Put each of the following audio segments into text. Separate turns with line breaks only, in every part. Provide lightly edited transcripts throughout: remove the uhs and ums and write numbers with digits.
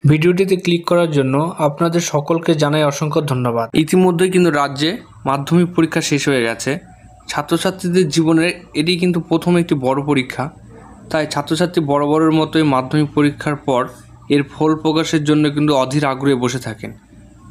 ভিডিওটিতে ক্লিক করার জন্য আপনাদের সকলকে জানাই অসংখ্য ধন্যবাদ। ইতিমধ্যেই কিন্তু রাজ্যে মাধ্যমিক পরীক্ষা শেষ হয়ে গেছে। ছাত্রছাত্রীদের জীবনের এটি কিন্তু প্রথম একটি বড় পরীক্ষা। তাই ছাত্রছাত্রী বরাবরের মতোই মাধ্যমিক পরীক্ষার পর এর ফল প্রকাশের জন্য কিন্তু অধীর আগ্রহে বসে থাকেন।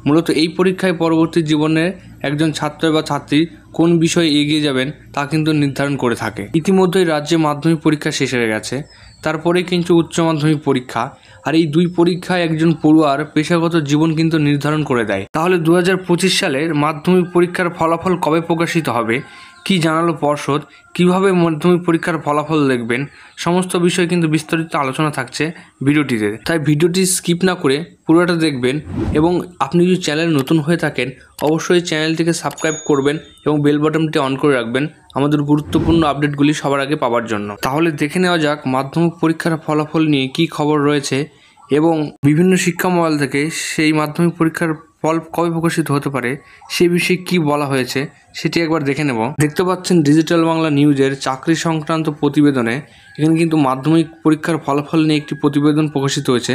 মূলত এই পরীক্ষায় পরবর্তী জীবনে একজন ছাত্র বা ছাত্রী কোন বিষয়ে এগিয়ে যাবেন তা কিন্তু নির্ধারণ করে থাকে। ইতিমধ্যেই রাজ্যে মাধ্যমিক পরীক্ষা শেষ হয়ে গেছে, তারপরে কিন্তু উচ্চ মাধ্যমিক পরীক্ষা। আর এই দুই পরীক্ষায় একজন পড়ুয়ার পেশাগত জীবন কিন্তু নির্ধারণ করে দেয়। তাহলে 2025 সালের মাধ্যমিক পরীক্ষার ফলাফল কবে প্রকাশিত হবে, কি জানালো পর্ষদ, কিভাবে মাধ্যমিক পরীক্ষার ফলাফল দেখবেন, সমস্ত বিষয় কিন্তু বিস্তারিত আলোচনা থাকছে ভিডিওটিতে। তাই ভিডিওটি স্কিপ না করে পুরোটা দেখবেন এবং আপনি যদি চ্যানেল নতুন হয়ে থাকেন অবশ্যই চ্যানেলটিকে সাবস্ক্রাইব করবেন এবং বেল বাটনটি অন করে রাখবেন আমাদের গুরুত্বপূর্ণ আপডেটগুলি সবার আগে পাওয়ার জন্য। তাহলে দেখে নেওয়া যাক মাধ্যমিক পরীক্ষার ফলাফল নিয়ে কী খবর রয়েছে এবং বিভিন্ন শিক্ষা মহল থেকে সেই মাধ্যমিক পরীক্ষার ফল কবে প্রকাশিত হতে পারে সে বিষয়ে কি বলা হয়েছে সেটি একবার দেখে নেব। দেখতে পাচ্ছেন ডিজিটাল বাংলা নিউজের চাকরি সংক্রান্ত প্রতিবেদনে এখানে কিন্তু মাধ্যমিক পরীক্ষার ফলাফল নিয়ে একটি প্রতিবেদন প্রকাশিত হয়েছে।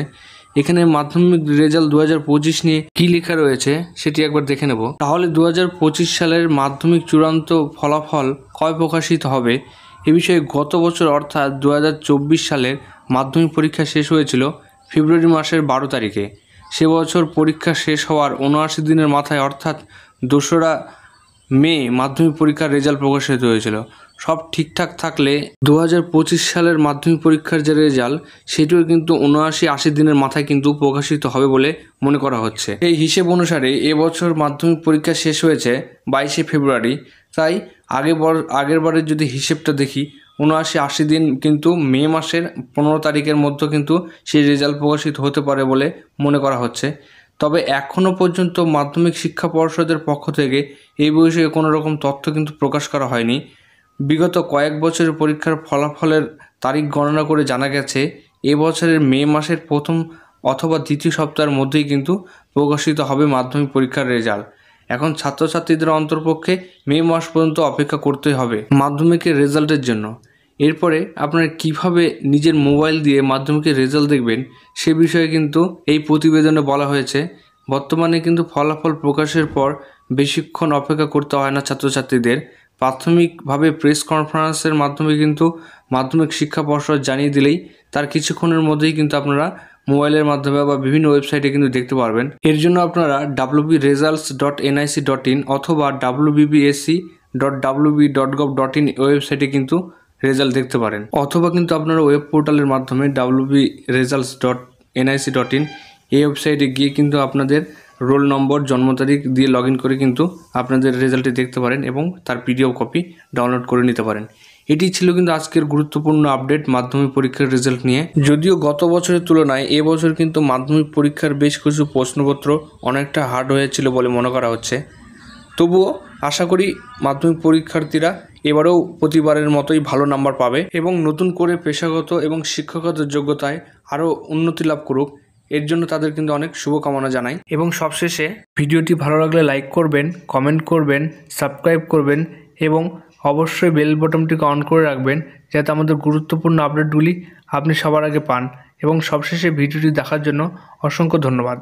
এখানে মাধ্যমিক রেজাল্ট 2025 নিয়ে কি লেখা রয়েছে সেটি একবার দেখে নেব। তাহলে 2025 সালের মাধ্যমিক চূড়ান্ত ফলাফল কবে প্রকাশিত হবে এ বিষয়ে গত বছর অর্থাৎ 2024 সালের মাধ্যমিক পরীক্ষা শেষ হয়েছিল ফেব্রুয়ারি মাসের 12 তারিখে। সে বছর পরীক্ষা শেষ হওয়ার 79 দিনের মাথায় অর্থাৎ 2রা মে মাধ্যমিক পরীক্ষার রেজাল্ট প্রকাশিত হয়েছিল। সব ঠিকঠাক থাকলে 2025 সালের মাধ্যমিক পরীক্ষার যে রেজাল্ট সেটিও কিন্তু 79-80 দিনের মাথায় কিন্তু প্রকাশিত হবে বলে মনে করা হচ্ছে। এই হিসেব অনুসারে এবছর মাধ্যমিক পরীক্ষা শেষ হয়েছে 22 ফেব্রুয়ারি। তাই আগের বারের যদি হিসেবটা দেখি 79-80 দিন কিন্তু মে মাসের 15 তারিখের মধ্যে কিন্তু সেই রেজাল্ট প্রকাশিত হতে পারে বলে মনে করা হচ্ছে। তবে এখনও পর্যন্ত মাধ্যমিক শিক্ষা পর্ষদের পক্ষ থেকে এই বিষয়ে কোনো রকম তথ্য কিন্তু প্রকাশ করা হয়নি। বিগত কয়েক বছরের পরীক্ষার ফলাফলের তারিখ গণনা করে জানা গেছে এবছরের মে মাসের প্রথম অথবা দ্বিতীয় সপ্তাহের মধ্যেই কিন্তু প্রকাশিত হবে মাধ্যমিক পরীক্ষার রেজাল্ট। এখন ছাত্রছাত্রীদের অন্তরপক্ষে মে মাস পর্যন্ত অপেক্ষা করতে হবে মাধ্যমিকের রেজাল্টের জন্য। এরপরে আপনারা কিভাবে নিজের মোবাইল দিয়ে মাধ্যমিকের রেজাল্ট দেখবেন সে বিষয়ে কিন্তু এই প্রতিবেদনে বলা হয়েছে। বর্তমানে কিন্তু ফলাফল প্রকাশের পর বেশিক্ষণ অপেক্ষা করতে হয় না ছাত্রছাত্রীদের। প্রাথমিকভাবে প্রেস কনফারেন্সের মাধ্যমে কিন্তু মাধ্যমিক শিক্ষা পর্ষদ জানিয়ে দিলেই তার কিছুক্ষণের মধ্যেই কিন্তু আপনারা মোবাইলের মাধ্যমে বা বিভিন্ন ওয়েবসাইটে কিন্তু দেখতে পারবেন। এর জন্য আপনারা wbresults.nic.in অথবা wbsc.wb.gov.in ওয়েবসাইটে কিন্তু রেজাল্ট দেখতে পারেন, অথবা কিন্তু আপনারা ওয়েব পোর্টালের মাধ্যমে wbresults.nic.in এই ওয়েবসাইটে গিয়ে কিন্তু আপনাদের রোল নম্বর, জন্ম তারিখ দিয়ে লগ ইন করে কিন্তু আপনাদের রেজাল্টটি দেখতে পারেন এবং তার পিডিএফ কপি ডাউনলোড করে নিতে পারেন। এটি ছিল কিন্তু আজকের গুরুত্বপূর্ণ আপডেট মাধ্যমিক পরীক্ষার রেজাল্ট নিয়ে। যদিও গত বছরের তুলনায় এবছর কিন্তু মাধ্যমিক পরীক্ষার বেশ কিছু প্রশ্নপত্র অনেকটা হার্ড হয়েছিল বলে মনে করা হচ্ছে। তবুও আশা করি মাধ্যমিক পরীক্ষার্থীরা এবারেও প্রতিবারের মতোই ভালো নাম্বার পাবে এবং নতুন করে পেশাগত এবং শিক্ষাগত যোগ্যতায় আরও উন্নতি লাভ করুক, এর জন্য তাদের কিন্তু অনেক শুভকামনা জানাই। এবং সবশেষে ভিডিওটি ভালো লাগলে লাইক করবেন, কমেন্ট করবেন, সাবস্ক্রাইব করবেন এবং অবশ্যই বেল বাটনটিকে অন করে রাখবেন যাতে আমাদের গুরুত্বপূর্ণ আপডেটগুলি আপনি সবার আগে পান। এবং সবশেষে ভিডিওটি দেখার জন্য অসংখ্য ধন্যবাদ।